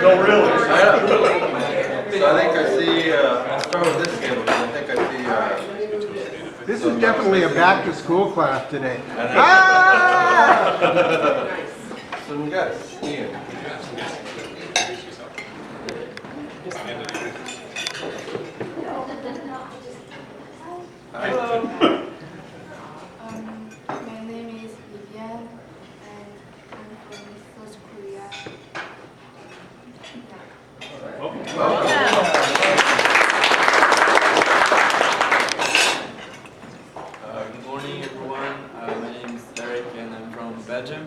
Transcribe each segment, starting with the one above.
No, really. So I think I see, I'll start with this game, because I think I see, This is definitely a back-to-school class today. Ah! so we got Ian. Hello. My name is Vivian, and I'm from South Korea. Good morning, everyone. My name is Eric, and I'm from Belgium.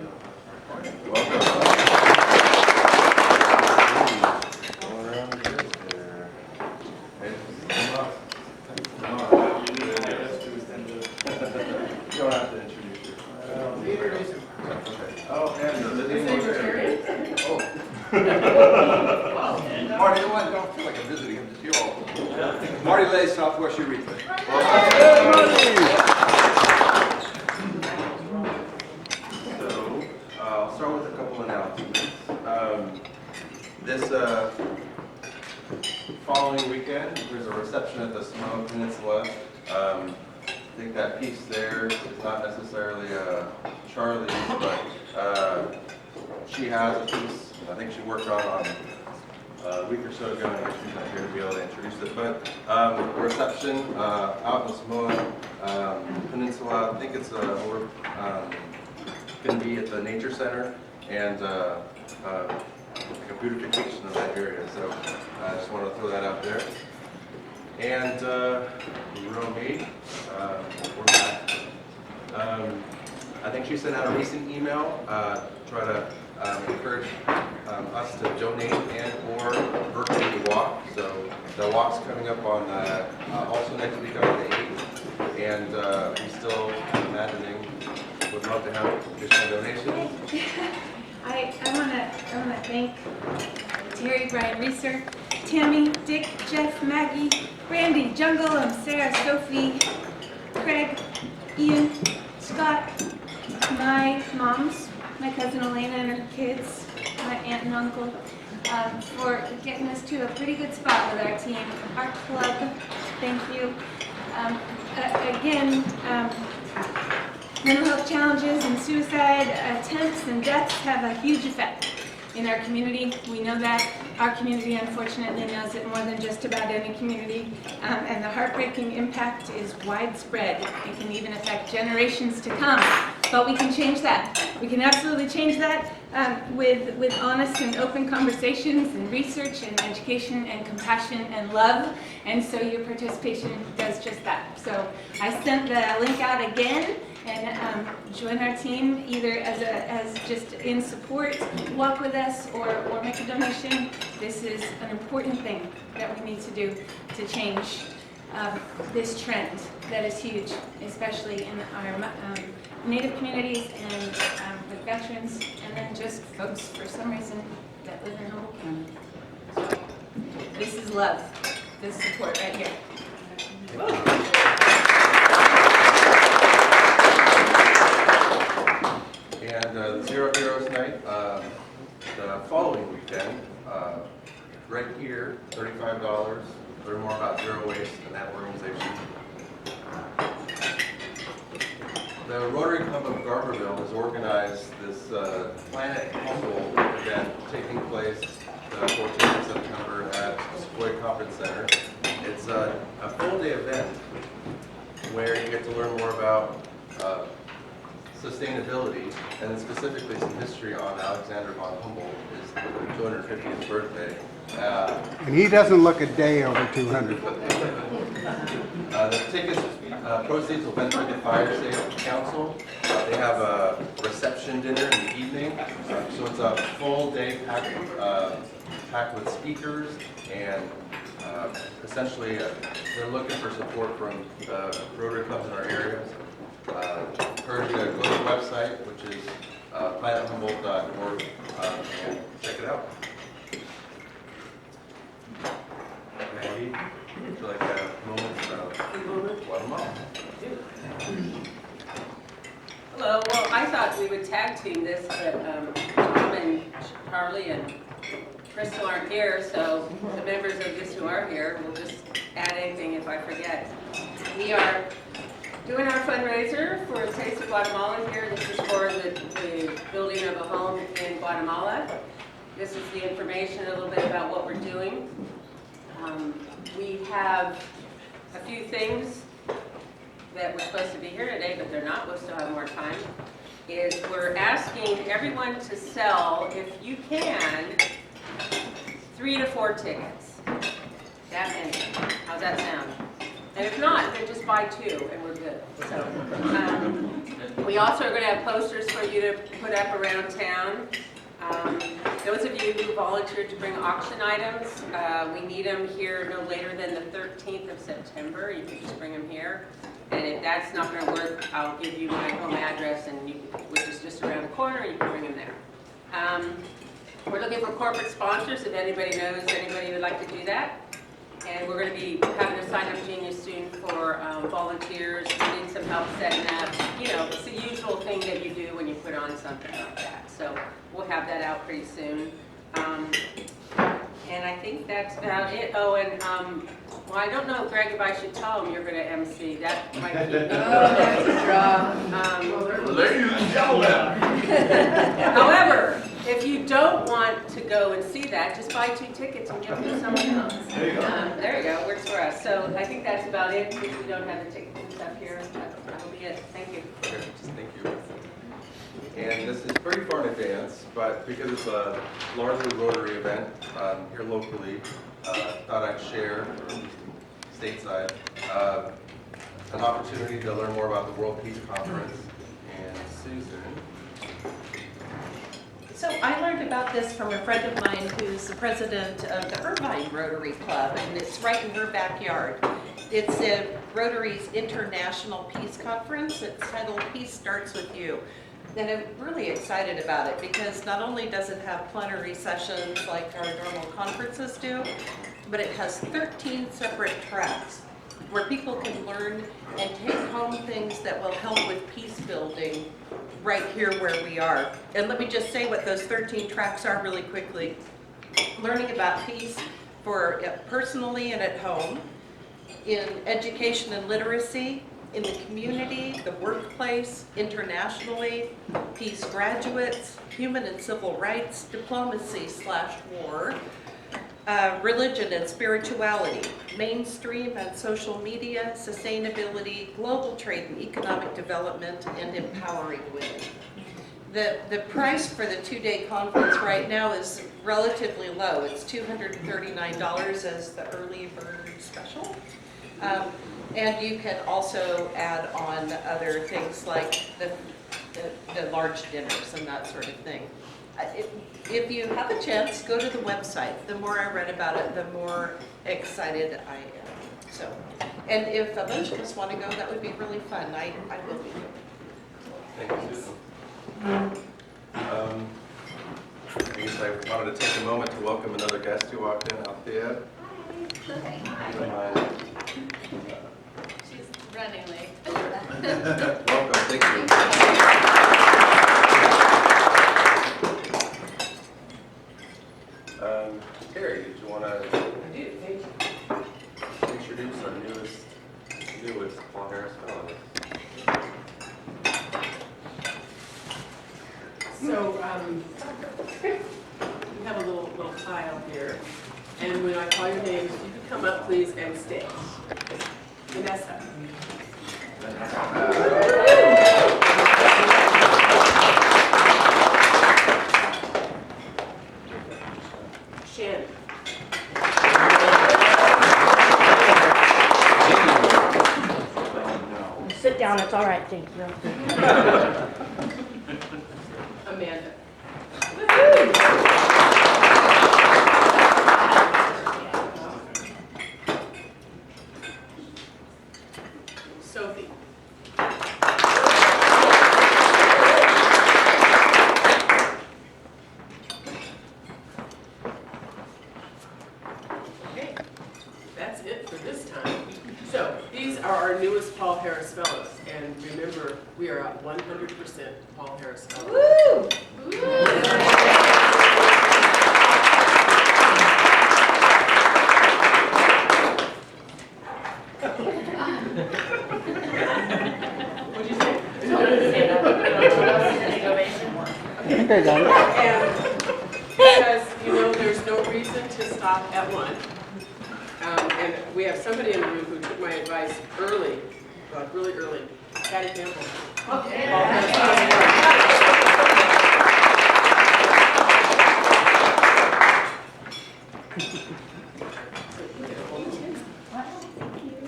Marty, don't feel like I'm visiting him, just you all. Marty Lay, Southwest Eureka. So, I'll start with a couple announcements. This following weekend, there's a reception at the Samoa Peninsula. I think that piece there is not necessarily Charlie's, but she has a piece I think she worked on a week or so ago, and she's not here to be able to introduce it. But the reception out in the Samoa Peninsula, I think it's going to be at the Nature Center, and like a beautification of that area. So I just want to throw that out there. And Romy, we're back. I think she sent out a recent email try to encourage us to donate and or virtually walk. So the walk's coming up on also next week on the 8th, and we still imagining would love to have additional donations. I want to thank Terry, Brian Reeser, Tammy, Dick, Jeff, Maggie, Brandy, Jungle, and Sarah, Sophie, Craig, Ian, Scott, my moms, my cousin Elena and her kids, my aunt and uncle, for getting us to a pretty good spot with our team. Our club, thank you. Again, mental health challenges and suicide attempts and deaths have a huge effect in our community. We know that. Our community, unfortunately, knows it more than just about any community. And the heartbreaking impact is widespread. It can even affect generations to come. But we can change that. We can absolutely change that with honest and open conversations and research and education and compassion and love. And so your participation does just that. So I sent the link out again. And join our team either as just in support, walk with us, or make a donation. This is an important thing that we need to do to change this trend that is huge, especially in our Native communities and with veterans, and then just folks for some reason that live in Humboldt County. So this is love, this support right here. And Zero Heroes Night, the following weekend, right here, $35. Learn more about zero waste and that organization. The Rotary Club of Garberville has organized this Planet Humboldt event taking place the 14th of September at Sequoia Conference Center. It's a full-day event where you get to learn more about sustainability, and specifically some history on Alexander von Humboldt, his 250th birthday. And he doesn't look a day over 200. The tickets, proceeds will benefit the Fire Safety Council. They have a reception dinner in the evening, so it's a full day packed with speakers, and essentially they're looking for support from the Rotary clubs in our areas. Encourage you to go to the website, which is planethumboldt.org, and check it out. Maggie, would you like a moment? Guatemala. Hello, well, I thought we would tag team this, but Tom and Charlie and Crystal aren't here, so the members of this who are here will just add anything if I forget. We are doing our fundraiser for Taste of Guatemala here. This is for the building of a home in Guatemala. This is the information, a little bit about what we're doing. We have a few things that were supposed to be here today, but they're not. We'll still have more time. Is we're asking everyone to sell, if you can, 3 to 4 tickets. That many. How's that sound? And if not, then just buy 2 and we're good. So, we also are going to have posters for you to put up around town. Those of you who volunteered to bring auction items, we need them here no later than the 13th of September. You can just bring them here. And if that's not going to work, I'll give you my home address, and which is just around the corner. You can bring them there. We're looking for corporate sponsors. If anybody knows anybody who would like to do that. And we're going to be having a sign-up genius soon for volunteers. We need some help setting up. You know, it's the usual thing that you do when you put on something like that. So we'll have that out pretty soon. And I think that's about it. Oh, and well, I don't know, Greg, if I should tell him you're going to MC. That might be. That's a draw. Ladies and gentlemen. However, if you don't want to go and see that, just buy 2 tickets and give them to someone else. There you go. There you go, works for us. So I think that's about it. If we don't have the tickets and stuff here, that'll be it. Thank you. Okay, thank you. And this is pretty far in advance, but because it's a largely Rotary event here locally, thought I'd share, stateside, an opportunity to learn more about the World Peace Conference. And Susan. So I learned about this from a friend of mine who's the president of the Irvine Rotary Club, and it's right in her backyard. It's Rotary's International Peace Conference. It's titled Peace Starts With You. And I'm really excited about it because not only does it have plenary sessions like our normal conferences do, but it has 13 separate tracks where people can learn and take home things that will help with peace building right here where we are. And let me just say what those 13 tracks are really quickly. Learning about peace for personally and at home, in education and literacy, in the community, the workplace, internationally, peace graduates, human and civil rights, diplomacy/war, religion and spirituality, mainstream and social media, sustainability, global trade and economic development, and empowering women. The price for the 2-day conference right now is relatively low. It's $239 as the early bird special. And you can also add on other things like the large dinners and that sort of thing. If you have a chance, go to the website. The more I read about it, the more excited I am. So, and if a bunch of us want to go, that would be really fun. I will be. Thank you, Susan. I guess I wanted to take a moment to welcome another guest who walked in, Althea. If you don't mind. She's running late. Welcome, thank you. Terry, did you want to introduce our newest Paul Harris fellow? So, we have a little file here, and when I call your names, you can come up, please, and stay. Vanessa. Shannon. Sit down, it's all right, thank you. Amanda. Sophie. Okay, that's it for this time. So these are our newest Paul Harris Fellows. And remember, we are at 100% Paul Harris Fellows. What'd you say? I think I got it. And because, there's no reason to stop at one. And we have somebody in the room who took my advice early, really early. Patty Campbell.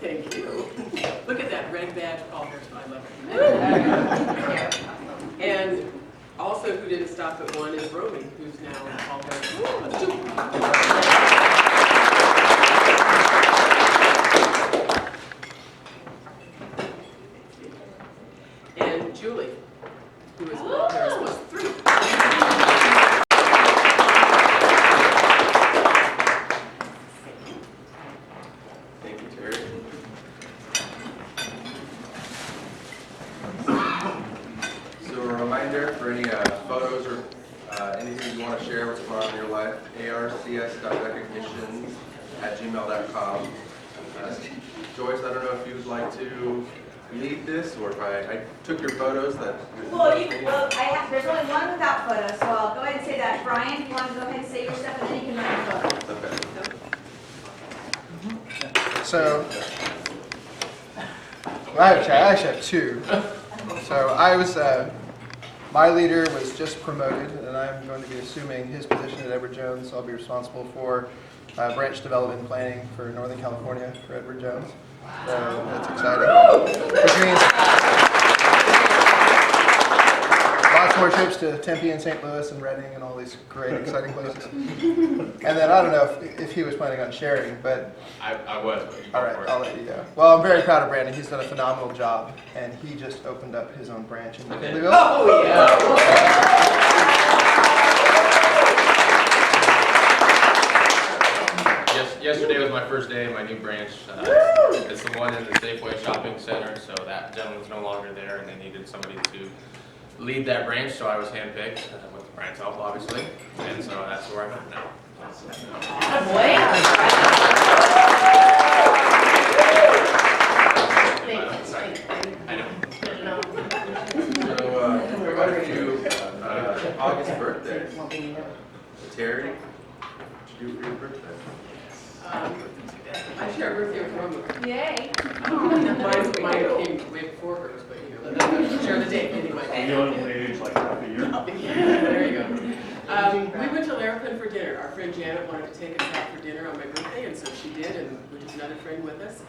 Thank you. Look at that red badge, Paul Harris. I love it. And also, who didn't stop at one is Romy, who's now Paul Harris. And Julie, who is Paul Harris plus 3. Thank you, Terry. So a reminder for any photos or anything you want to share what's going on in your life, arcs.recognitions@gmail.com. Joyce, I don't know if you'd like to lead this, or if I took your photos that... There's only one without photos, so I'll go ahead and say that. Brian, if you want to go ahead and say your stuff, and then you can run your photos. Okay. So, I actually have two. So my leader was just promoted, and I'm going to be assuming his position at Edward Jones. I'll be responsible for branch development planning for Northern California for Edward Jones. So that's exciting. Which means lots more trips to Tempe and St. Louis and Redding and all these great, exciting places. And then I don't know if he was planning on sharing, but I was, but you go all right, for it. I'll let you go. Well, I'm very proud of Brandon. He's done a phenomenal job, and he just opened up his own branch in McKinleyville. Oh, yeah. Yesterday was my first day in my new branch. It's the one in the Safeway Shopping Center, so that gentleman's no longer there, and they needed somebody to lead that branch, so I was handpicked with Brian's help, obviously, and so that's where I'm at now. I know. So, quite a few August birthdays. Terry, what did you do for your birthday? I share a birthday with Romy. Yay. Mine came way before hers, but share the date anyway. You only age like half a year. There you go. We went to Larapin for dinner. Our friend Janet wanted to take us out for dinner on my birthday, and so she did, and we took another friend with us.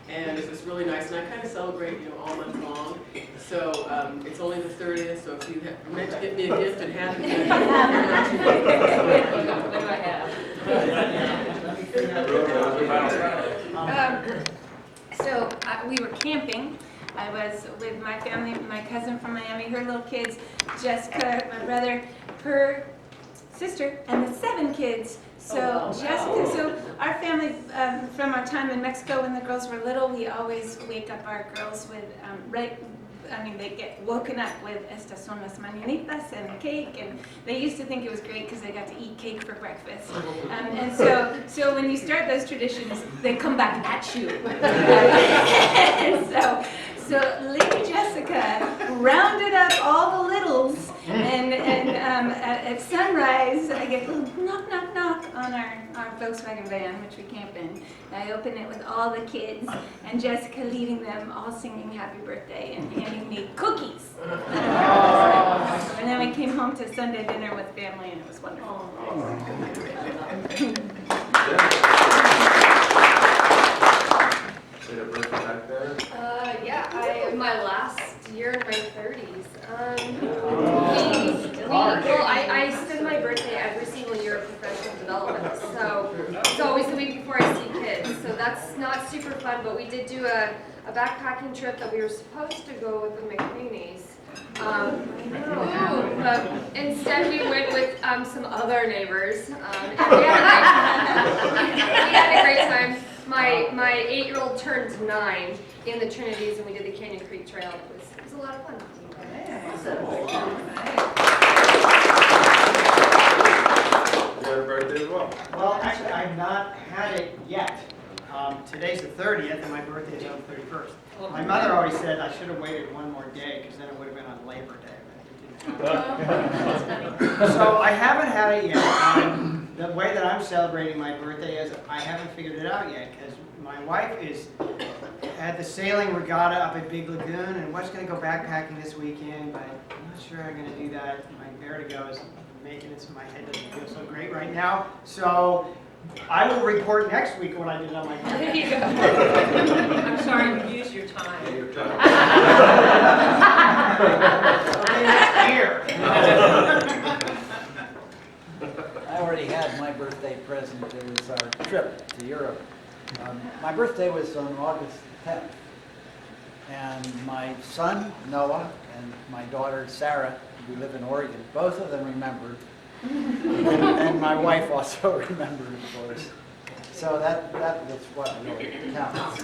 And it was really nice, and I kind of celebrate, all month long. So it's only the 30th, so if you meant to get me a gift and hadn't, you're not too late. What do I have? We were camping. I was with my family, my cousin from Miami, her little kids, Jessica, my brother, her sister, and the 7 kids. So Jessica, our family, from our time in Mexico when the girls were little, we always wake up our girls with, they get woken up with estas son las mañanitas and cake, and they used to think it was great because they got to eat cake for breakfast. And so when you start those traditions, they come back at you. And so Lady Jessica rounded up all the littles, and at sunrise, I get a little knock, knock, knock on our Volkswagen van, which we camp in. I open it with all the kids, and Jessica leading them, all singing happy birthday and handing me cookies. And then we came home to Sunday dinner with family, and it was wonderful. Did a birthday back there? Yeah, I'm my last year in my 30s. I spend my birthday every single year of professional development, so it's always the week before I see kids. So that's not super fun, but we did do a backpacking trip that we were supposed to go with the McCraney's. But instead we went with some other neighbors, and we had a great time. My 8-year-old turned 9 in the Trinities, and we did the Canyon Creek Trail. It was a lot of fun. You had a birthday as well? Well, actually, I've not had it yet. Today's the 30th, and my birthday is on the 31st. My mother always said I should have waited one more day, because then it would have been on Labor Day. But it didn't happen. So I haven't had it yet. The way that I'm celebrating my birthday is I haven't figured it out yet, because my wife had the sailing regatta up at Big Lagoon, and was going to go backpacking this weekend, but I'm not sure I'm going to do that. My vertigo is making it so my head doesn't feel so great right now. So I will report next week what I did on my birthday. There you go. I'm sorry, you used your time. Okay, next year. I already had my birthday present. It was our trip to Europe. My birthday was on August 10th. And my son, Noah, and my daughter, Sarah, who live in Oregon, both of them remembered. And my wife also remembered, of course. So that was what really counts.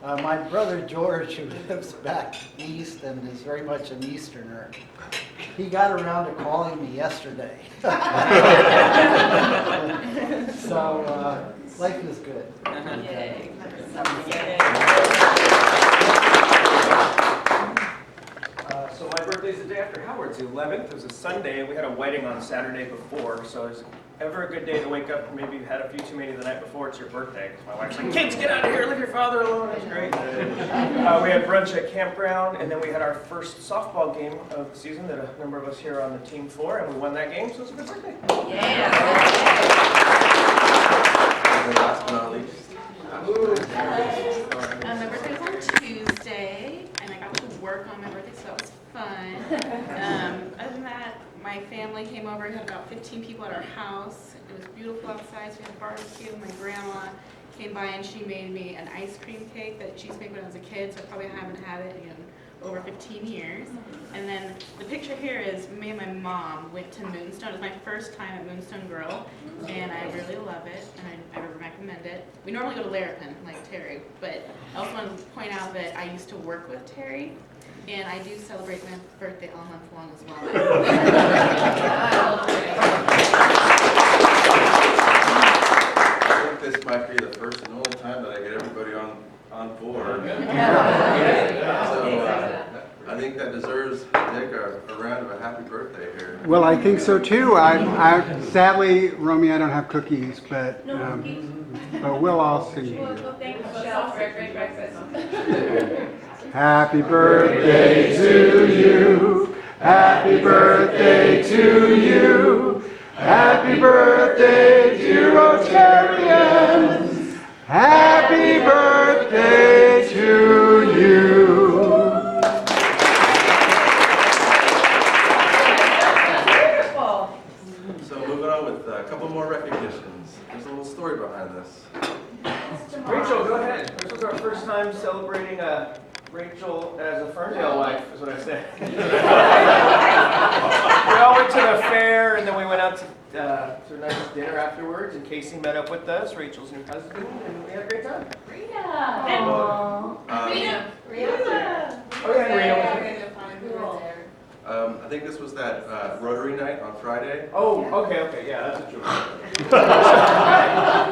My brother George, who lives back east and is very much an Easterner, he got around to calling me yesterday. So life is good. Yay. So my birthday's the day after Howard's, the 11th. It was a Sunday. We had a wedding on Saturday before, so it's ever a good day to wake up and maybe you've had a few too many the night before. It's your birthday. Because my wife's like, kids, get out of here. Leave your father alone. It's great. We had brunch at campground, and then we had our first softball game of the season that a number of us here are on the team for, and we won that game, so it's a good birthday. Yeah. And last but not least. My birthday was on Tuesday, and I got to work on my birthday, so that was fun. Other than that, my family came over. We had about 15 people at our house. It was beautiful outside, so we had a barbecue. My grandma came by, and she made me an ice cream cake that she used to make when I was a kid, so I probably haven't had it in over 15 years. And then the picture here is me and my mom went to Moonstone. It was my first time at Moonstone Grill, and I really love it, and I recommend it. We normally go to Larapin, like Terry, but I also want to point out that I used to work with Terry, and I do celebrate my birthday all month long as well. I think this might be the first and only time that I get everybody on board. So I think that deserves Nick a round of a happy birthday here. Well, I think so too. Sadly, Romy, I don't have cookies, but we'll all sing to you. Happy birthday to you. Happy birthday to you. Happy birthday, dear Rotarians. Happy birthday to you. So moving on with a couple more recognitions. There's a little story behind this. Rachel, go ahead. This was our first time celebrating Rachel as a Ferndale wife, is what I said. We all went to the fair, and then we went out to a nice dinner afterwards, and Casey met up with us, Rachel's new husband, and we had a great time. Rita. Oh yeah, Rita was there. I think this was that Rotary night on Friday. Oh, okay, yeah, that's what you were.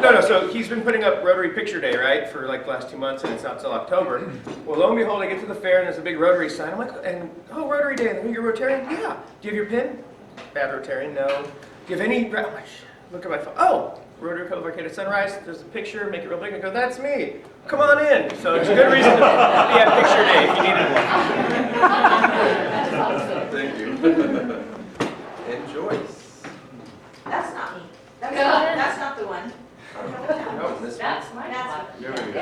No, so he's been putting up Rotary Picture Day, right, for like the last 2 months, and it's not till October. Well, lo and behold, I get to the fair, and there's a big Rotary sign. I'm like, Rotary Day, and you're Rotarian? Yeah. Do you have your pin? Bad Rotarian, no. Do you have any, look at my phone. Oh, Rotary Club of Arcata Sunrise, there's a picture, make it real big. I go, that's me. Come on in. So it's a good reason to be at Picture Day if you needed one. Thank you. And Joyce. That's not me. That's not the one. No, this one. That's my That's one. There we go.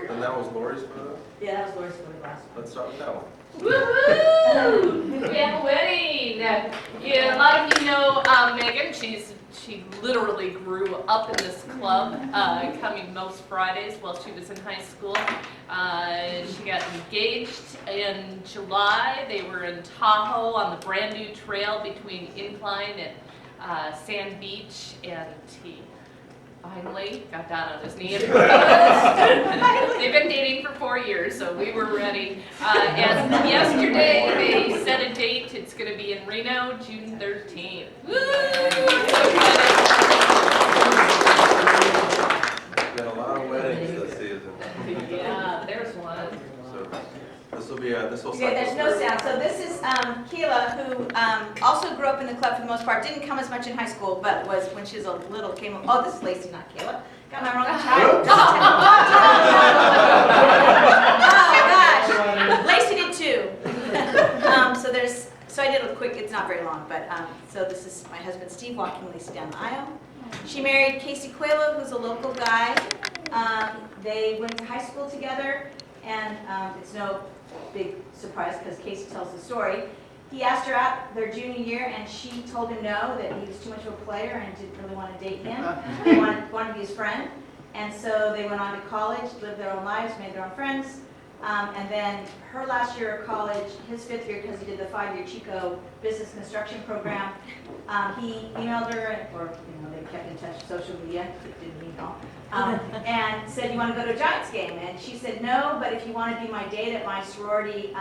And that was Lori's photo? Yeah, that was Lori's photograph. Let's start with that one. Woohoo! We have a wedding. Yeah, a lot of you know Megan. She literally grew up in this club, coming most Fridays while she was in high school. She got engaged in July. They were in Tahoe on the brand new trail between Incline and Sand Beach, and he finally got down on his knee and proposed. They've been dating for 4 years, so we were ready. And yesterday they set a date. It's going to be in Reno, June 13th. Woo! Been a lot of weddings this season. Yeah, there's one. So this will be this will. Okay, there's no sound. So this is Keela, who also grew up in the club for the most part. Didn't come as much in high school, but was when she was a little came. Oh, this is Lacey, not Keela. Got my wrong child. Oh gosh, Lacey did too. So I did a quick. It's not very long, but so this is my husband Steve walking Lacey down the aisle. She married Casey Coelho, who's a local guy. They went to high school together, and it's no big surprise because Casey tells the story. He asked her out their junior year, and she told him no, that he was too much of a player and didn't really want to date him. They wanted to be his friend. And so they went on to college, lived their own lives, made their own friends. And then her last year of college, his 5th year, because he did the 5-year Chico business construction program, he emailed her, or they kept in touch with social media, didn't email, and said, "You want to go to a Giants game?" And she said, "No, but if you want to be my date at my sorority,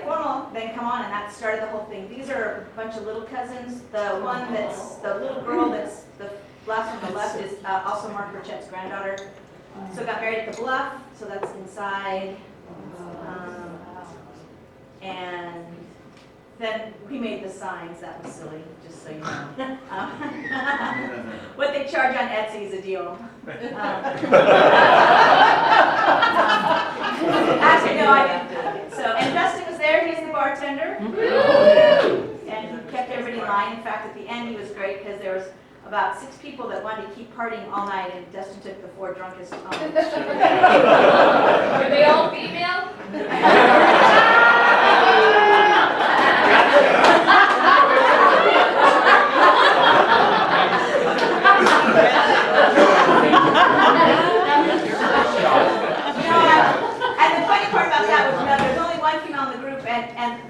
formal, then come on." And that started the whole thing. These are a bunch of little cousins. The one that's the little girl that's the last one on the left is also Mark Burchett's granddaughter. So got married at the Bluff, so that's inside. And then we made the signs. That was silly, just so you know. What they charge on Etsy is a deal. Actually, no, I didn't. So, and Dustin was there. He's the bartender. And he kept everybody in line. In fact, at the end, he was great because there was about 6 people that wanted to keep partying all night, and Dustin took the 4 drunkest home. Were they all female? And the funny part about that was, there's only one female in the group, and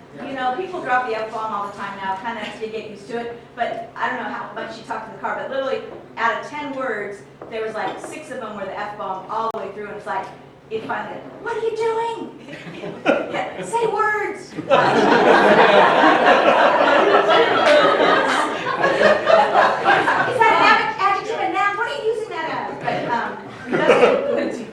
people drop the F-bomb all the time now, kind of you get used to it, but I don't know how much she talked in the car, but literally, out of 10 words, there was like 6 of them were the F-bomb all the way through, and it's like, it finally, "What are you doing? Yeah, say words." Is that an adjective and noun? What are you using that as? But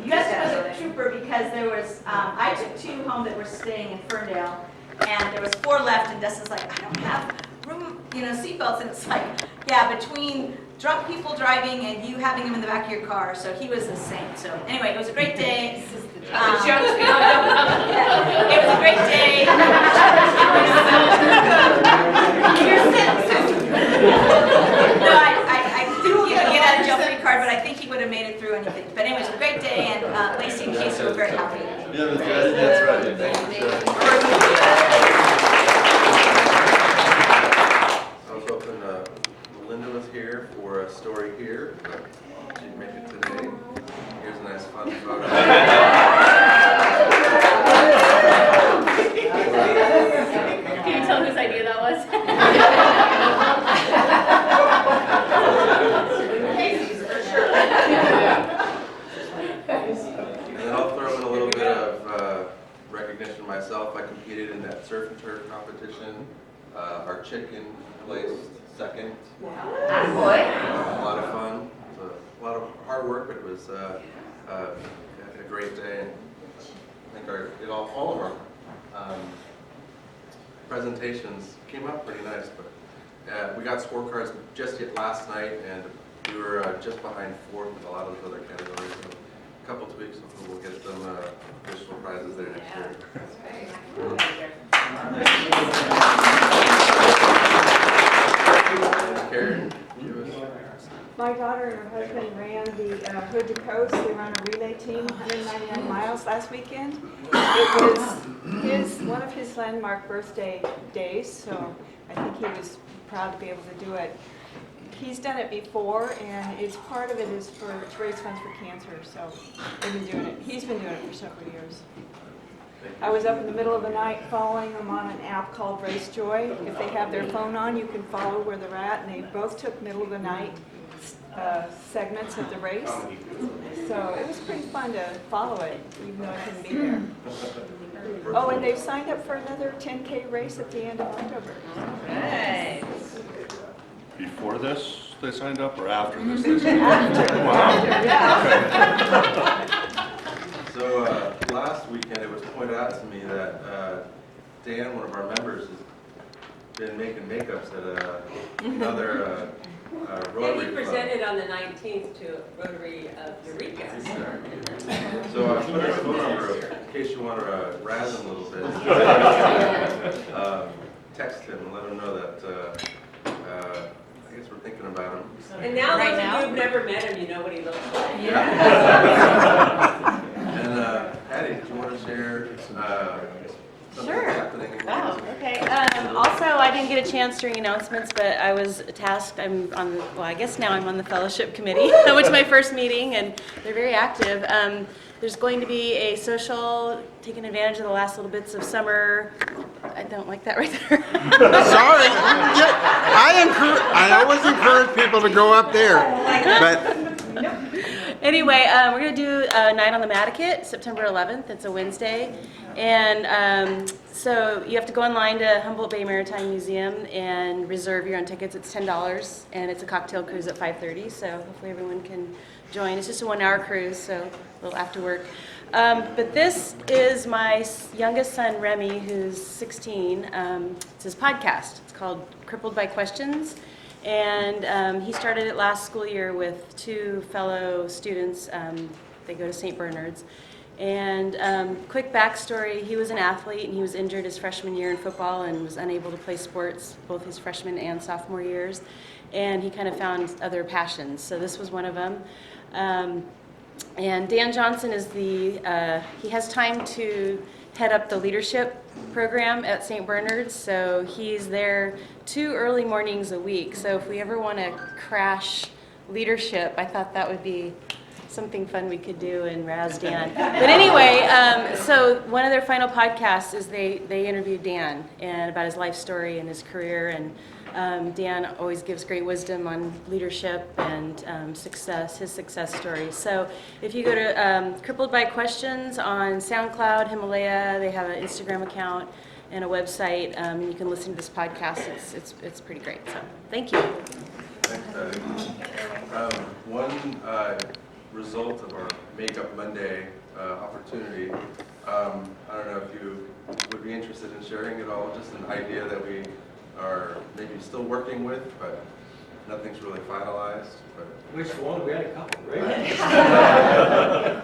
Dustin was a trooper because there was, I took 2 home that were staying in Ferndale, and there was 4 left, and Dustin's like, "I don't have room, seatbelts," and it's like, yeah, between drunk people driving and you having them in the back of your car, so he was a saint. So anyway, it was a great day. It was a great day. No, I didn't give a get out of jail free card, but I think he would have made it through anything. But anyway, it was a great day, and Lacey and Casey were very happy. Yeah, that's right. Thank you, Sharon. I was hoping Melinda was here for a story here, but she didn't make it today. Here's a nice fun photo. Can you tell whose idea that was? Casey's for sure. And then I'll throw in a little bit of recognition myself. I competed in that surf and turf competition. Our chicken placed 2nd. A lot of fun. It was a lot of hard work, but it was a great day. I think all of our presentations came out pretty nice, but we got scorecards just yet last night, and we were just behind 4th in a lot of those other categories. So a couple tweaks, and we'll get some additional prizes there next year. Karen, my daughter and her husband ran the Hood to Coast. They ran a relay team, 199 miles last weekend. It was one of his landmark birthday days, so I think he was proud to be able to do it. He's done it before, and part of it is to raise funds for cancer, so they've been doing it. He's been doing it for several years. I was up in the middle of the night following them on an app called Race Joy. If they have their phone on, you can follow where they're at, and they both took middle of the night segments of the race. So it was pretty fun to follow it, even though I couldn't be there. Oh, and they've signed up for another 10K race at the end of October. Nice. Before this, they signed up, or after this? They signed up? So last weekend, it was pointed out to me that Dan, one of our members, has been making makeups at another And Rotary he club. presented on the 19th to Rotary of Eureka. So I put his phone number in case you want to razz him a little bit. Text him and let him know that I guess we're thinking about him. And now those of you who've never met him, you know what he looks like. Yeah. And Patty, did you want to share something Sure. that's happening? Wow, okay. Also, I didn't get a chance during announcements, but I was tasked, I guess now I'm on the fellowship committee. That was my first meeting, and they're very active. There's going to be a social, taking advantage of the last little bits of summer. I don't like that right there. Sorry. I always encourage people to go up there, but Anyway, we're going to do a night on the Mattakit, September 11th. It's a Wednesday. And so you have to go online to Humboldt Bay Maritime Museum and reserve your own tickets. It's $10, and it's a cocktail cruise at 5:30, so hopefully everyone can join. It's just a 1-hour cruise, so a little after work. But this is my youngest son, Remy, who's 16. It's his podcast. It's called Crippled by Questions. And he started it last school year with 2 fellow students. They go to St. Bernard's. And quick backstory, he was an athlete and he was injured his freshman year in football and was unable to play sports both his freshman and sophomore years. And he kind of found other passions. So this was one of them. And Dan Johnson is he has time to head up the leadership program at St. Bernard's. So he's there 2 early mornings a week. So if we ever want to crash leadership, I thought that would be something fun we could do and razz Dan. But anyway, so one of their final podcasts is they interviewed Dan and about his life story and his career. And Dan always gives great wisdom on leadership and success, his success stories. So if you go to Crippled by Questions on SoundCloud, Himalaya, they have an Instagram account and a website. You can listen to this podcast. It's pretty great. So thank you. Thanks, Patty. One result of our Makeup Monday opportunity, I don't know if you would be interested in sharing it all, just an idea that we are maybe still working with, but nothing's really finalized. But Which one? We had a couple, right?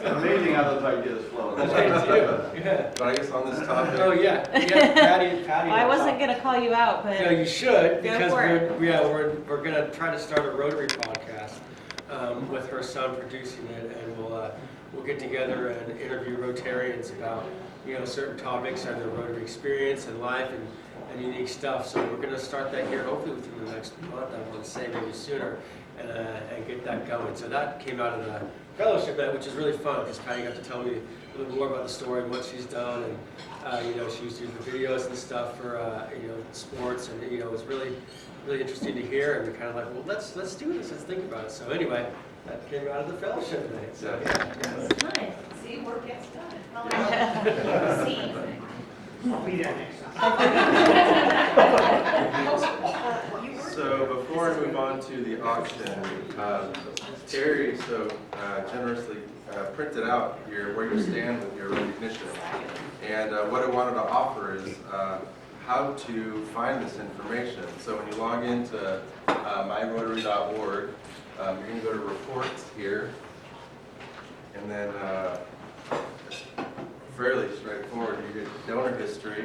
Amazing how those ideas flow. Yeah. But I guess on this topic. Oh, yeah. Patty. Well, I wasn't going to call you out, but No, you should, Go because for it. we're going to try to start a Rotary podcast with her son producing it, and we'll get together and interview Rotarians about certain topics on their Rotary experience and life and unique stuff. So we're going to start that here hopefully within the next month. I want to say maybe sooner, and get that going. So that came out of the fellowship night, which is really fun because Patty got to tell me a little more about the story and what she's done, and she used to do the videos and stuff for sports, and it was really interesting to hear, and kind of like, well, let's do this, let's think about it. So anyway, that came out of the fellowship night. So Nice. See, work gets done. See. I'll be there next time. So before I move on to the auction, Terry so generously printed out here where you stand with your recognition. And what I wanted to offer is how to find this information. So when you log into myrotary.org, you're going to go to reports here, and then it's fairly straightforward. You get donor history,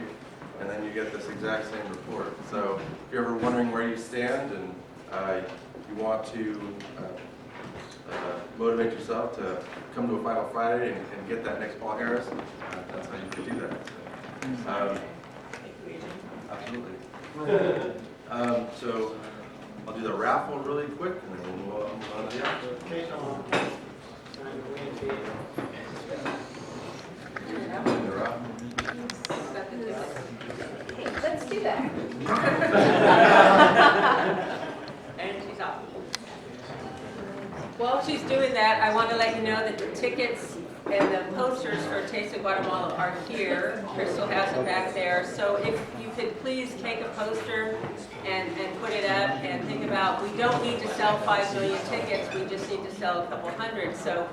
and then you get this exact same report. So if you're ever wondering where you stand and you want to motivate yourself to come to a Final Friday and get that next Paul Harris, that's how you can do that. Absolutely. So I'll do the raffle really quick, and then we'll move on to the auction. Hey, let's do that. And she's off. I want to let you know that the tickets and the posters for Taste of Guatemala are here. Crystal has them back there. So if you could please take a poster and put it up and think about, we don't need to sell 5 million tickets, we just need to sell a couple hundred. So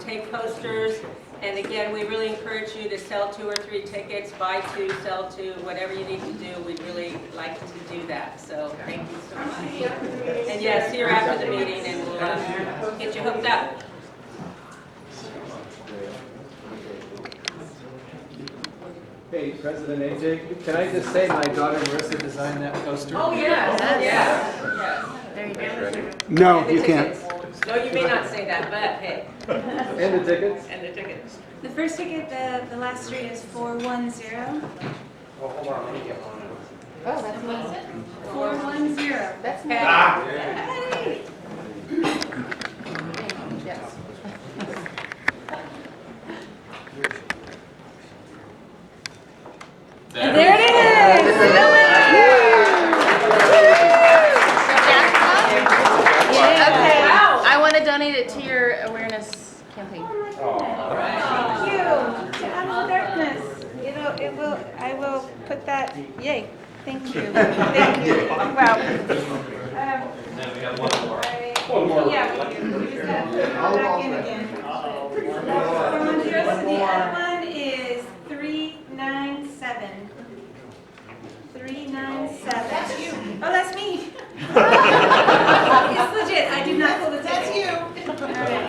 take posters, and again, we really encourage you to sell 2 or 3 tickets, buy 2, sell 2, whatever you need to do. We'd really like to do that. So thank you so much. And yes, see you after the meeting, and we'll get you hooked up. Hey, President AJ, can I just say my daughter Marissa designed that poster? Oh, yes, yes. Very good. No, you can't. No, you may not say that, but hey. And the tickets? And the tickets. The first ticket, the last 3 is 410. Oh, hold on, let me get one. Oh, that's me. 410. That's me. Ah. Hey. Yes. And there it is! Okay. Wow. I want to donate it to your awareness campaign. Thank you. Out of darkness. I will put that, yay. Thank you. Thank you. Wow. Then we have one more. Yeah, we do. We just got to put it all back in again. The other one is 397. 397. That's you. Oh, that's me. It's legit. I did not pull the ticket. That's you. All right.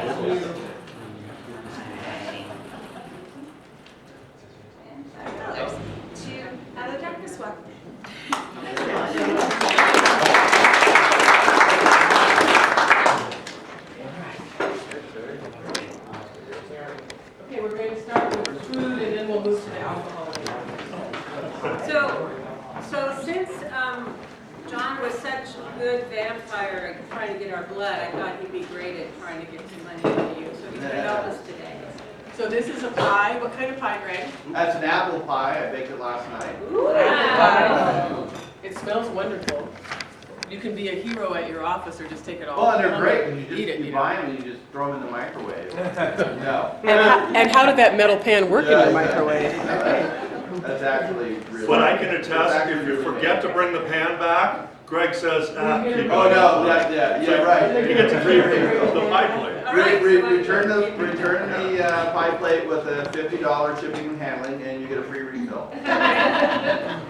$5 to Out of Darkness Walk. Okay, we're going to start with food and then we'll move to the alcohol. So since John was such a good vampire at trying to get our blood, I thought he'd be great at trying to get some money from you. So he's going to help us today. So this is a pie. What kind of pie, Greg? That's an apple pie. I baked it last night. Ooh, apple pie. It smells wonderful. You can be a hero at your office or just take it all. Well, and they're home great and when you just eat it, you buy them and you just throw them in the microwave. No. And how did that metal pan work in the microwave? That's actually really. But I can attest, if you forget to bring the pan back, Greg says, keep it. Oh, no, yeah, right. You get to keep the pie plate. Return the pie plate with a $50 shipping and handling, and you get a free refill.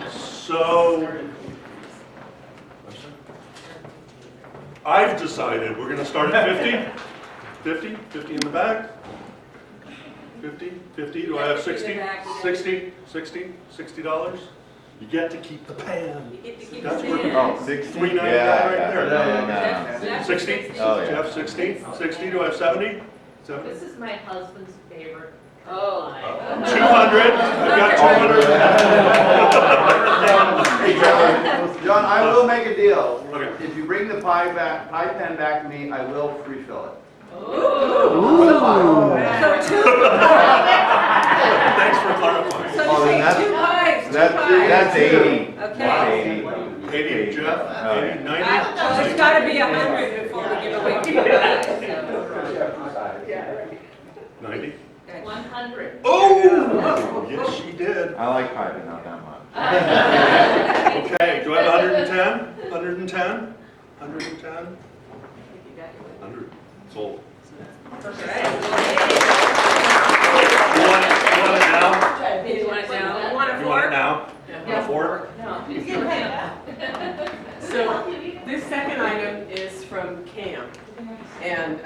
So, I've decided we're gonna start at 50? 50 in the back? 50? Do I have 60? 60? $60? You get to keep the pan. You get to keep That's the worth pan. Oh, 60? $3.99 right there. That's 60? Oh, yeah. Jeff, 60? 60, do I have 70? 70? This is my husband's favorite. Oh. 200, I've got 200. Hey, John, I will make a deal. Okay. If you bring the pie pan back to me, I will refill it. Thanks for clarifying. So you say 2 pies, 2 pies. That's 80. Okay. 80, Jeff? 80, 90? Well, it's got to be 100 before we give away 2 pies. So. 90? 100. Oh! Yes, she did. I like pie, but not that much. Okay, do I have 110? 110? 110? 100. Sold. You want it now? You want it now? You want a You want it fork? now? Want a fork? So this second item is from Cam. And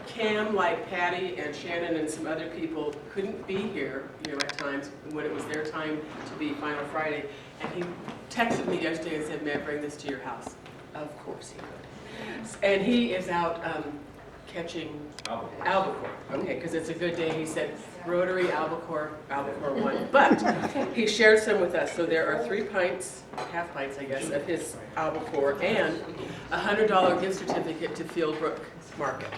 Cam, like Patty and Shannon and some other people, couldn't be here, at times when it was their time to be Final Friday. And he texted me yesterday and said, "May I bring this to your house?" Of course he would. And he is out catching albacore. Okay, because it's a good day. He said, Rotary albacore 1. But he shared some with us. So there are 3 pints, half pints I guess, of his albacore and a $100 gift certificate to Fieldbrook Market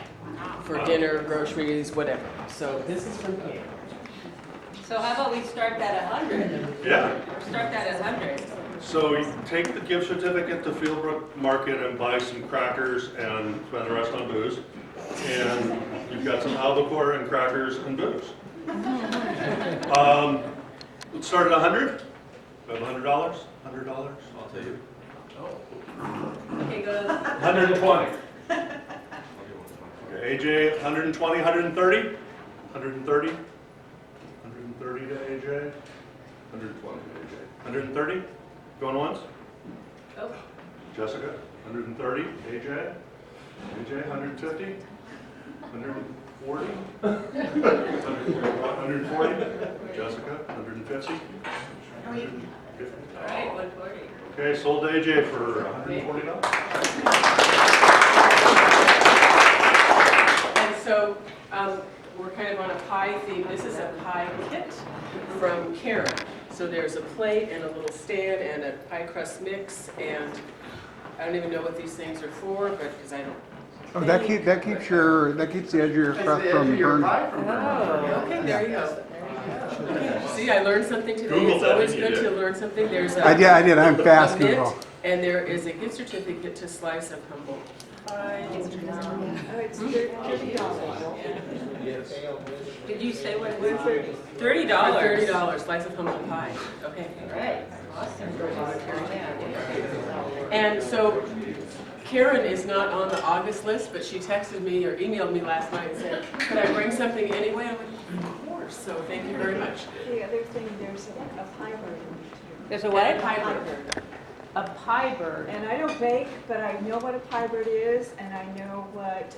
for dinner, groceries, whatever. So this is from Cam. So how about we start that at 100? Yeah. Start that at 100. So you take the gift certificate to Fieldbrook Market and buy some crackers and spend the rest on booze. And You've got some albacore and crackers and booze. Let's start at 100. We have $100. $100. I'll tell you. Okay, go. 120. Okay, AJ, 120, 130. 130. 130 to AJ. 120 to AJ. 130. Going once. Oh. Jessica, 130. AJ. AJ, 150. 140. 140. Jessica, 150. All right, 140. Okay, sold to AJ for $140. And so we're kind of on a pie theme. This is a pie kit from Karen. So there's a plate and a little stand and a pie crust mix, and I don't even know what these things are for, but because I don't. Oh, that keeps the edge of your crust from burning. Oh, okay, there you go. Okay. See, I learned something today. Google It's that, always didn't you, good to Dick? learn something. There's a I did. I'm fast, a mint, Google. and there is a gift certificate to Slice of Humboldt Pie. Oh, it's $30. Did you say what it What was? is it? $30. $30, Slice of Humboldt Pie. Okay. All right, awesome. And so Karen is not on the August list, but she texted me or emailed me last night and said, could I bring something anyway? I'm like, of course, so thank you very much. The other thing, there's a pie bird. There's a what? Pie bird. A pie bird. And I don't bake, but I know what a pie bird is, and I know what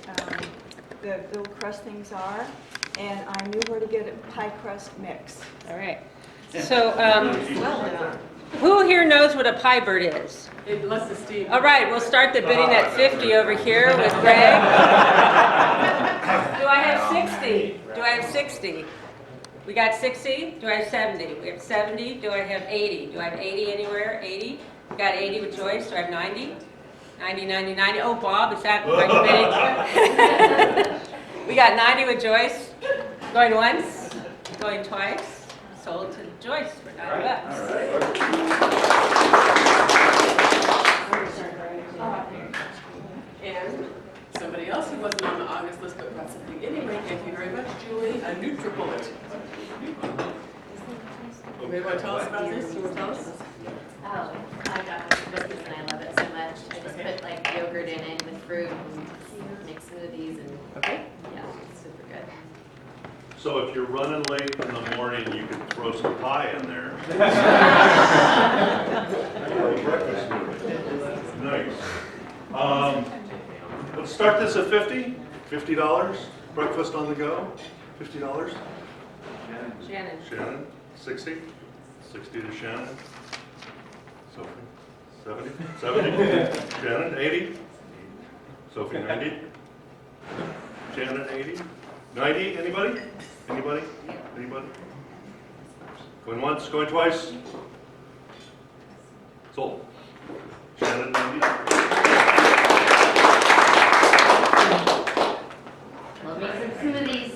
the little crust things are, and I knew where to get a pie crust mix. All right. So, who here knows what a pie bird is? Unless it's Steve. All right, we'll start the bidding at 50 over here with Greg. Do I have 60? Do I have 60? We got 60? Do I have 70? We have 70. Do I have 80? Do I have 80 anywhere? 80? We got 80 with Joyce. Do I have 90? 90, 90, 90. Oh, Bob, is that are you bidding? We got 90 with Joyce. Going once, going twice. Sold to Joyce for $9. And somebody else who wasn't on the August list but got something anyway, thank you very much, Julie, a NutriBullet. Anybody want to tell us about this? You want to tell us? Oh, I got this for Christmas and I love it so much. I just put like yogurt in it with fruit and make smoothies and yeah, it's super good. So if you're running late in the morning, you can throw some pie in there. Breakfast smoothie. Nice. Let's start this at 50. $50. Breakfast on the go. $50. Shannon. Shannon. 60. 60 to Shannon. Sophie. 70. 70. Shannon. 80. Sophie. 90. Shannon. 80. 90. Anybody? Anybody? Anybody? Going once, going twice. Sold. Shannon, 90. We'll make some smoothies.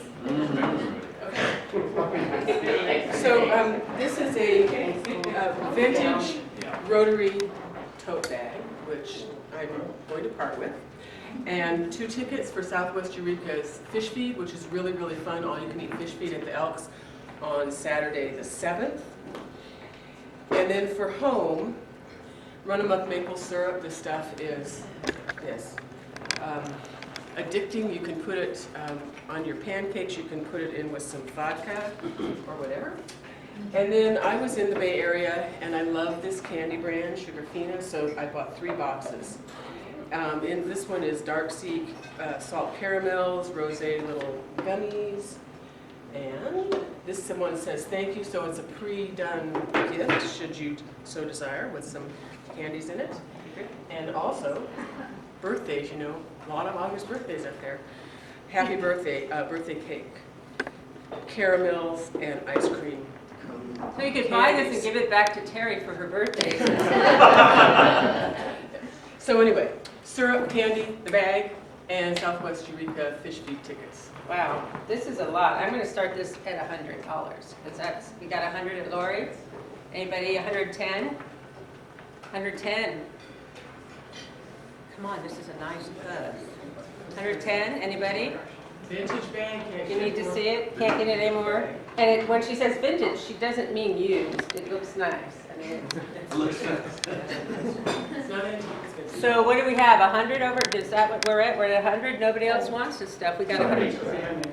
So this is a vintage Rotary tote bag, which I'm going to part with. And 2 tickets for Southwest Eureka's Fish Feed, which is really, really fun, all-you-can-eat fish feed at the Elks on Saturday the 7th. And then for home, run-em-up maple syrup. This stuff is this. Addicting. You can put it on your pancakes. You can put it in with some vodka or whatever. And then I was in the Bay Area, and I love this candy brand, Sugarfina, so I bought 3 boxes. And this one is Dark Sea salt caramels, rosé little gummies, and this one says thank you, so it's a pre-done gift, should you so desire, with some candies in it. And also, birthdays, you know, a lot of August birthdays up there. Happy birthday, birthday cake, caramels, and ice cream. So you could buy this and give it back to Terry for her birthday. So anyway, syrup, candy, the bag, and Southwest Eureka Fish Feed tickets. Wow, this is a lot. I'm going to start this at $100 because that's, we got 100 at Lori. Anybody 110? 110. Come on, this is a nice buzz. 110, anybody? Vintage bag, can't You get need to more. see it, can't get it anymore. And when she says vintage, she doesn't mean used, it looks nice. I mean, It's not antique, it's vintage. so what do we have, 100 over, is that what we're at? We're at 100, nobody else wants this stuff, we got 100.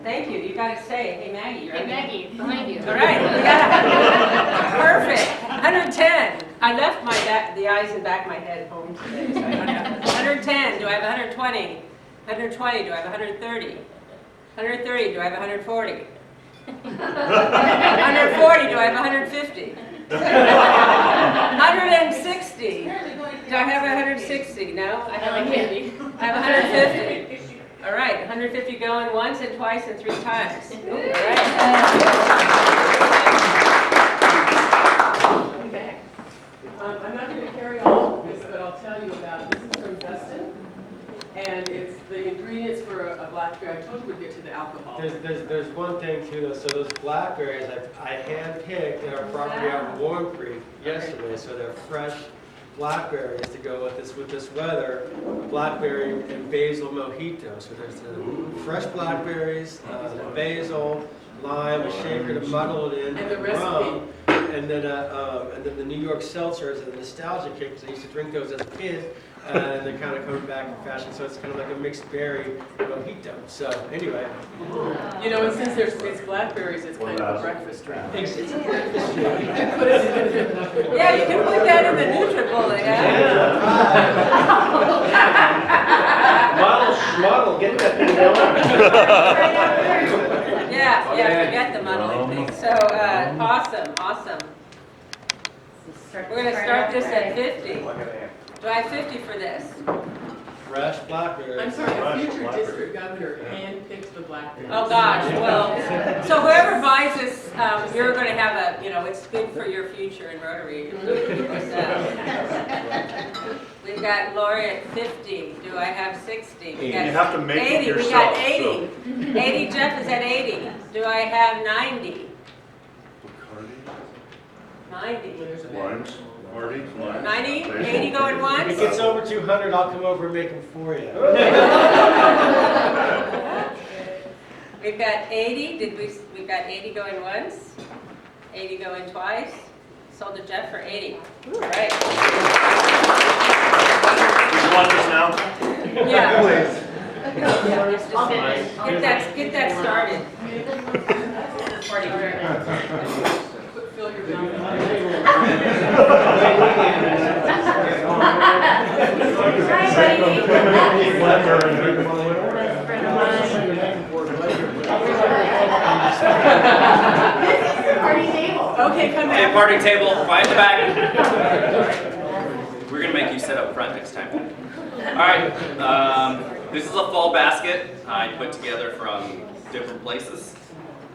Thank you, you gotta say, hey Maggie, right? Hey Maggie, behind you. All right, we got 100. Perfect, 110. I left my the eyes and back of my head home today, so I don't have 110, do I have 120? 120, do I have 130? 130, do I have 140? 140, do I have 150? 160. Do I have 160? No? I have 150. I have 150. All right, 150 going once and twice and 3 times. All right. I'm not going to carry all of this, but I'll tell you about, this is from Dustin. And it's the ingredients for a blackberry. I told you we'd get to the alcohol. There's one thing too though, so those blackberries I hand-picked at our property out in Warm Creek yesterday, so they're fresh blackberries to go with this weather, blackberry and basil mojito. So there's the fresh blackberries, the basil, lime, a shaker to muddle it in, And the rum, and then the New York seltzer is a nostalgia kick because I used to drink those as a kid. And they're kind of coming back in fashion, so it's kind of like a mixed berry mojito. So anyway. You know, and since it's blackberries, it's kind of a breakfast drink. It's a breakfast drink. Yeah, you can put that in the NutriBullet, Model, get that thing going. Yeah, forget the muddling thing. So, awesome. We're going to start this at 50. Do I have 50 for this? Fresh blackberries. I'm sorry, the future district governor handpicked the blackberries. Oh gosh, well, so whoever buys this, you're going to have a, it's good for your future in Rotary. We've got Lori at 50. Do I have 60? We got You have to make it 80. yourself. We got 80. 80, Jeff is at 80. Do I have 90? 90. Limes, Marty, limes. 90? 80 going once? If it gets over 200, I'll come over and make them for you. We've got 80. We've got 80 going once, 80 going twice. Sold to Jeff for 80. All right. You want this now? Yeah. Please. Get that started. Fill your Party table. Okay, come Hey, back. party table, right in the back. We're gonna make you sit up front next time. All right, this is a fall basket I put together from different places.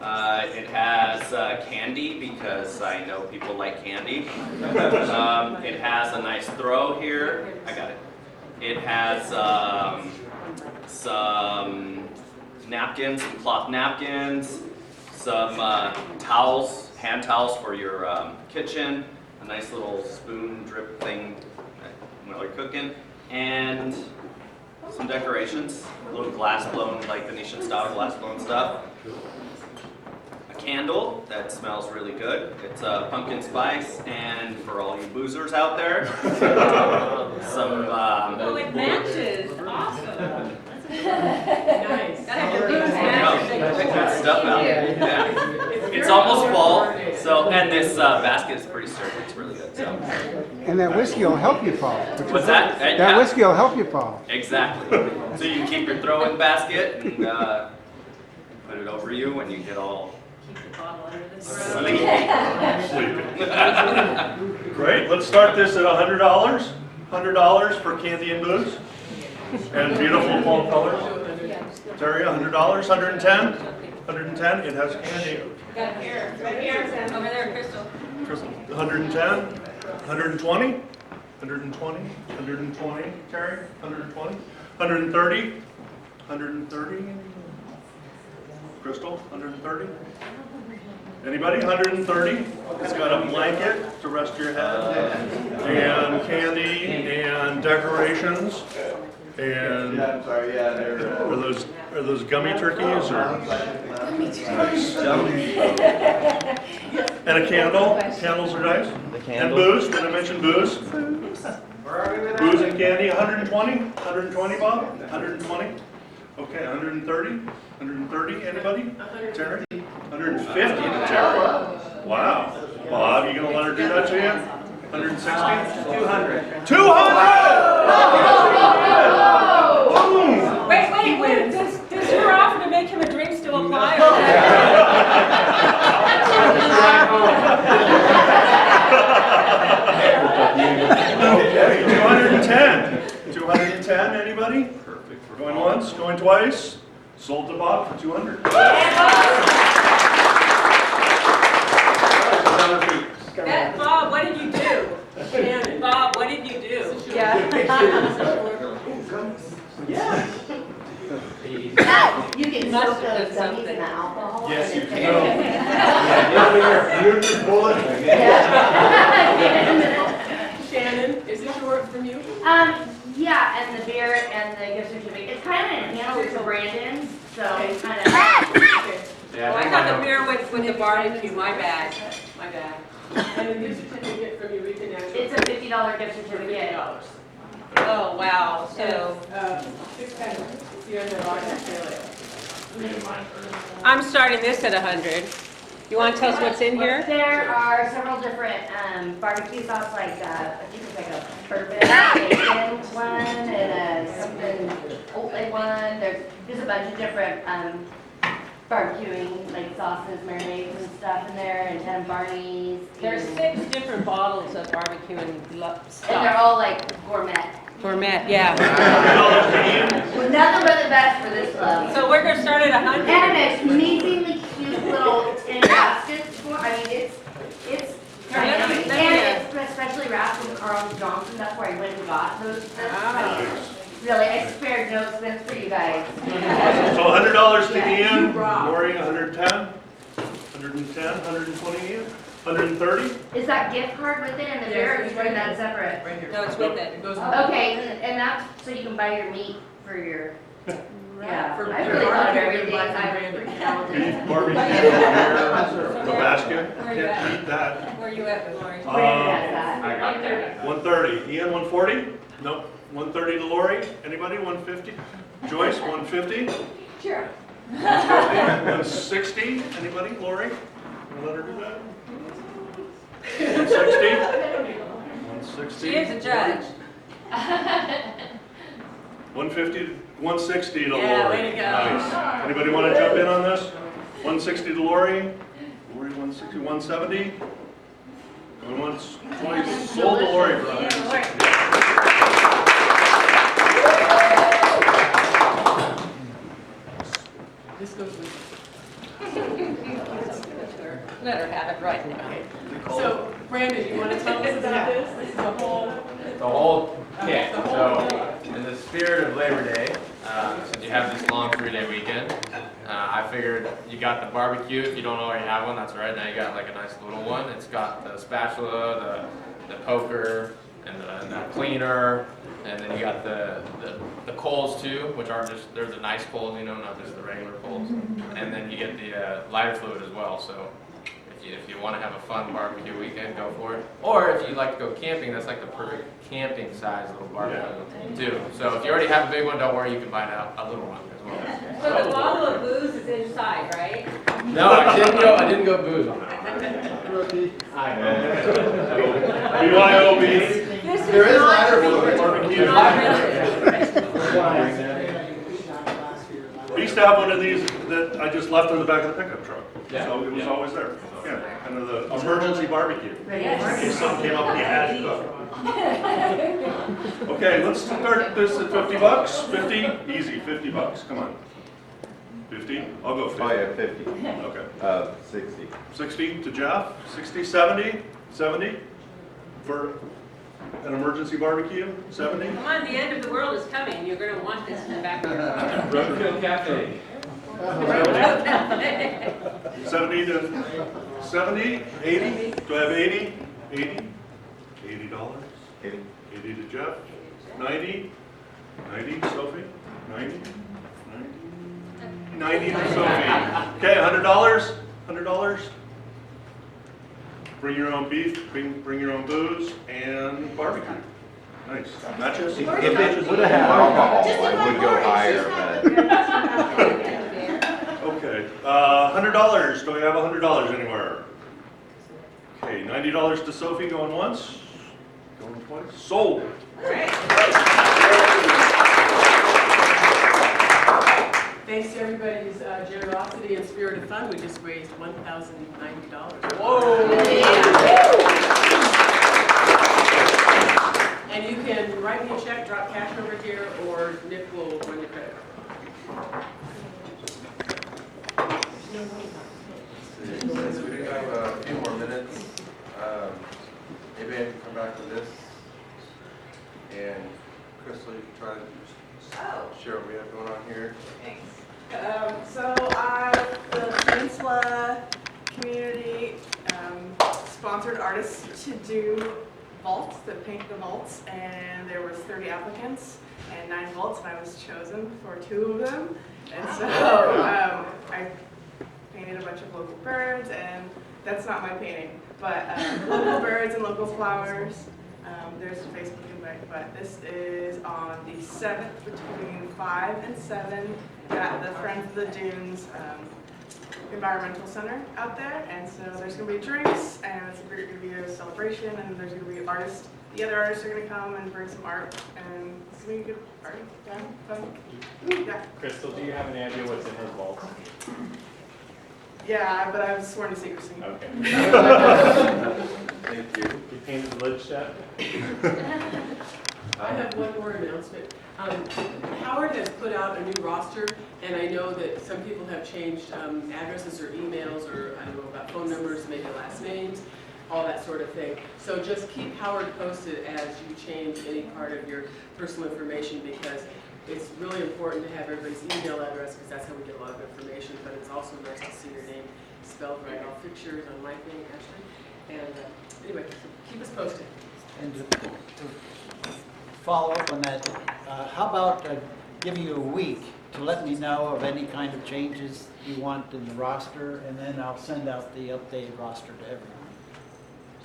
It has candy because I know people like candy. It has a nice throw here. I got it. It has some napkins, some cloth napkins, some towels, hand towels for your kitchen, a nice little spoon drip thing while you're cooking, and some decorations, a little glass blown, like Venetian style glass blown stuff. A candle that smells really good. It's pumpkin spice, and for all you boozers out there, some Oh, it matches. Awesome. Nice. Check that stuff out. Yeah. It's almost fall, so and this basket is pretty sturdy. It's really good. So. And that whiskey will help you fall. What's that? That Yeah. whiskey will help you fall. Exactly. So you can keep your throw-in basket and put it over you when you get all sleepy. Great, let's start this at $100. $100 for candy and booze. And beautiful fall colors. Terry, $100, 110? 110, it has candy. Got here, right here, over there, Crystal. 110, 120, 120, 120, Terry, 120, 130, 130, Crystal, 130. Anybody, 130? It's got a blanket to rest your head, and candy, and decorations, and Yeah, I'm sorry, yeah, they're. are those Are those gummy turkeys or? Nice. And a candle. Candles are nice. And booze. Did I mention booze? Booze and candy. 120. 120, Bob. 120. Okay. 130. 130. Anybody? Terry. 150 to Terry. Wow. Bob, you gonna let her do that to you? 160. 200. 200. Wait, does her offer to make him a drink still apply? Okay, 210. 210, anybody? Perfect. Going once, going twice. Sold to Bob for 200. Bob, what did you do? Shannon, Bob, what did you do? Yeah. You can soak those gummies in the alcohol. Yes, you can. Shannon, is this your work from you? Yeah, and the beer and the gift certificate. It's kind of an handle for Brandon, so it's kind of. Oh, I got the beer with the barbecue, my bad. My bad. And the gift certificate from Eureka Natural. It's a $50 gift certificate. Oh, wow, so. 6 packs. You guys are on I'm starting this at 100. You want to tell us what's in here? There are several different barbecue sauce, like I think it's like a bourbon bacon one and a something Oatley one. There's a bunch of different barbecuing like sauces, marinades and stuff in there, and Barney's. There's 6 different bottles of barbecue and stuff. And they're all like gourmet. Gourmet, yeah. Nothing but the best for this club. So we're gonna start at 100. And an amazingly cute little tin baskets for. I mean, it's dynamic. And it's especially wrapped in Carl Johnson. That's where I went and got those. I mean, really, I spared no expense for you guys. So $100 to Ian, Lori 110, 110, 120 Ian, 130. Is that gift card with it and the beer, or is that separate? Right here. No, it's with it. Okay, and that's so you can buy your meat for your. Yeah, For I really thought of everything. Brandon. I'm pretty talented. Beef, barbecue, beer, the basket. Can't beat that. Where are you at, Lori? Brandon has that. 130. Ian, 140? Nope. 130 to Lori. Anybody? 150? Joyce, 150? Sure. 160? Anybody? Lori? Wanna let her do that? 160? 160? She is a judge. 150, 160 to Lori. Yeah, way to go. Nice. Anybody want to jump in on this? 160 to Lori. Lori, 160, 170. Going once, twice. Sold to Lori for 160. This goes with. Let her have it right now. So, Brandon, you want to tell us about this? This is a whole. The whole kit. So, in the spirit of Labor Day, since you have this long 3-day weekend, I figured you got the barbecue. If you don't already have one, that's right. Now you got like a nice little one. It's got the spatula, the poker, and the cleaner, and then you got the coals too, which are just, they're the nice coals, you know, not just the regular coals. And then you get the lighter fluid as well. So if you want to have a fun barbecue weekend, go for it. Or if you like to go camping, that's like the perfect camping size little barbecue too. So if you already have a big one, don't worry, you can buy a little one as well. So the bottle of booze is inside, right? No, I didn't go booze on that. Rookie. BYOB. There is lighter fluid. We used to have one of these that I just left in the back of the pickup truck. Yeah. So it was always there. Yeah, kind of the emergency barbecue. In case something came up and you had to cook. Okay, let's start this at $50. 50, easy, $50. Come on. 50? I'll go 50. Oh, yeah, 50. Okay. 60. 60 to Jeff? 60, 70? 70? For an emergency barbecue? 70? Come on, the end of the world is coming. You're going to want this in the back of your car. Roadkill Cafe. 70 to 70? 80? Do I have 80? 80? $80? 80 to Jeff? 90? 90, Sophie? 90? 90? 90 to Sophie. Okay, $100? $100? Bring your own beef, bring your own booze, and barbecue. Nice. Matches? If it would have had alcohol, I would go higher, but. Okay, $100. Do we have $100 anywhere? Okay, $90 to Sophie going once, going twice. Sold. Thanks to everybody's generosity and spirit of fun, we just raised $1,090. Whoa! And you can write me a check, drop cash over here, or Nick will run your credit card. Since we do have a few more minutes, maybe I can come back to this. And Crystal, you can try to share what we have going on here. Thanks. So the Peninsula community sponsored artists to do vaults, to paint the vaults, and there was 30 applicants and 9 vaults, and I was chosen for 2 of them. And so I painted a bunch of local birds, and that's not my painting, but local birds and local flowers. There's a Facebook invite, but this is on the 7th between 5 and 7 at the Friends of the Dunes Environmental Center out there. And so there's going to be drinks, and it's going to be a celebration, and there's going to be artists. The other artists are going to come and bring some art, and it's going to be a good party. Fun. Yeah. Crystal, do you have any idea what's in her vault? Yeah, but I was sworn to secrecy. Okay. Thank you. You painted the lid shut? I have one more announcement. Howard has put out a new roster, and I know that some people have changed addresses or emails, or I don't know about phone numbers, maybe last names, all that sort of thing. So just keep Howard posted as you change any part of your personal information, because it's really important to have everybody's email address, because that's how we get a lot of information, but it's also nice to see your name spelled right. I'll fix yours on my thing, Ashley. And anyway, keep us posted. And to follow up on that, how about giving you a week to let me know of any kind of changes you want in the roster, and then I'll send out the updated roster to everyone.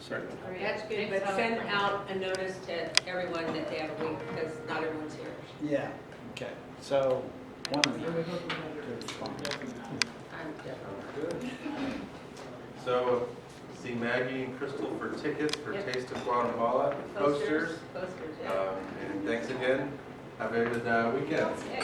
Certainly. That's good, but send out a notice to everyone that they have a week, because not everyone's here. Yeah, okay. So, 1 week to respond. I'm definitely. So, see Maggie and Crystal for tickets for Taste of Guatemala, posters. Posters, yeah. And thanks again. Have a good weekend. Yeah.